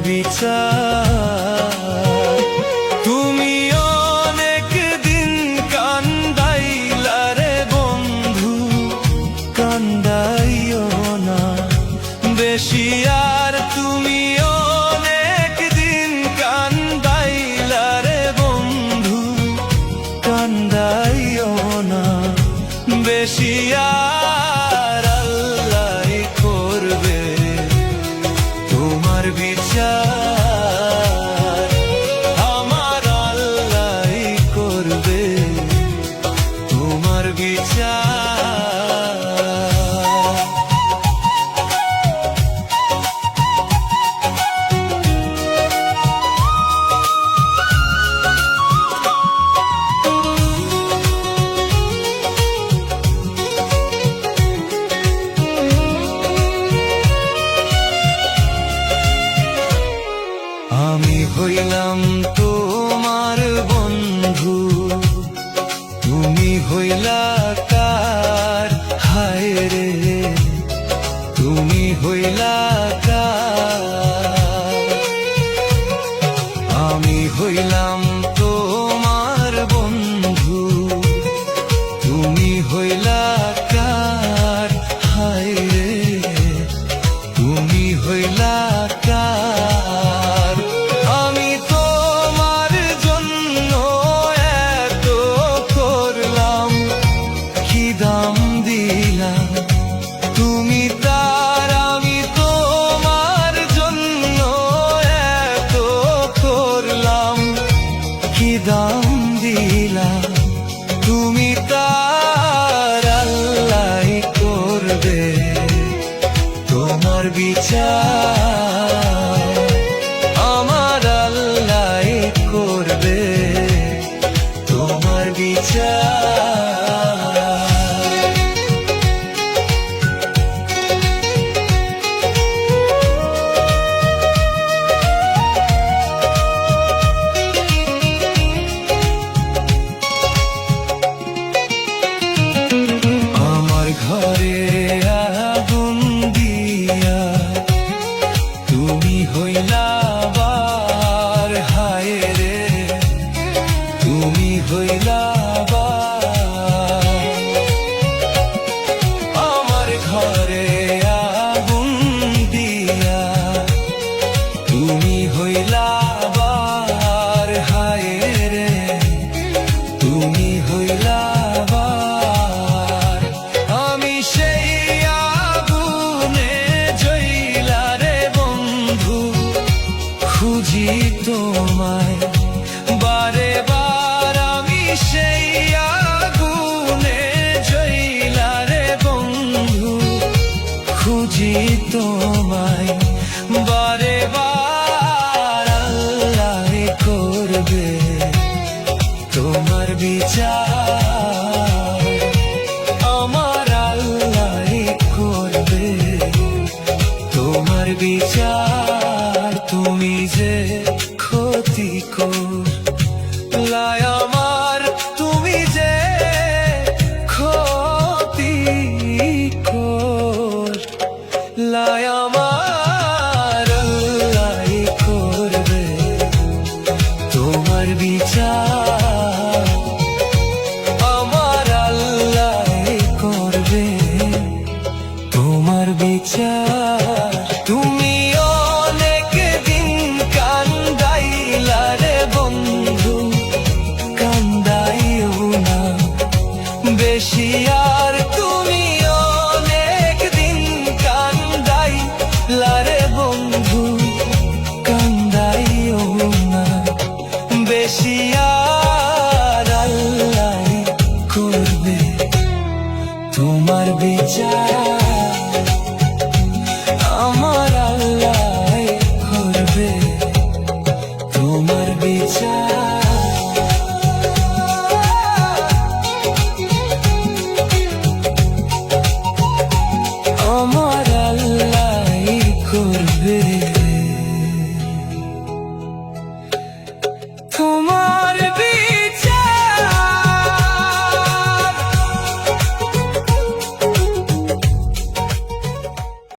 বিচার। তুমি অনেক দিন কান্দাইলা রে বন্ধু, কান্দাইও না বেশি আর। তুমি অনেক দিন কান্দাইলা রে বন্ধু, কান্দাইও না বেশি আর। আল্লাহ করবে তোমার বিচার, আমার আল্লাহ করবে তোমার বিচার। আমি হইলাম তোমার বন্ধু, তুমি হইলা কার? হায় রে তুমি হইলা কার? আমি হইলাম তোমার বন্ধু, তুমি হইলা কার? হায় রে তুমি হইলা কার? আমি তোমার জন্য এত করলাম, কি দাম দিলাম তুমি তার? আমি তোমার জন্য এত করলাম, কি দাম দিলাম তুমি তার? আল্লাহ করবে তোমার বিচার, আমার আল্লাহ করবে তোমার বিচার। আমার ঘরে আগুন দিয়া তুমি হইলা বার, হায় রে তুমি হইলা বার। আমার ঘরে আগুন দিয়া তুমি হইলা বার, হায় রে তুমি হইলা বার। আমি সেই আগুনে জ্বলা রে বন্ধু, খুঁজি তোমায় বারে বার। আমি সেই আগুনে জ্বলা রে বন্ধু, খুঁজি তোমায় বারে বার। আল্লাহ করবে তোমার বিচার, আমার আল্লাহ করবে তোমার বিচার। তুমি যে ক্ষতি করলাই আমার, তুমি যে ক্ষতি করলাই আমার।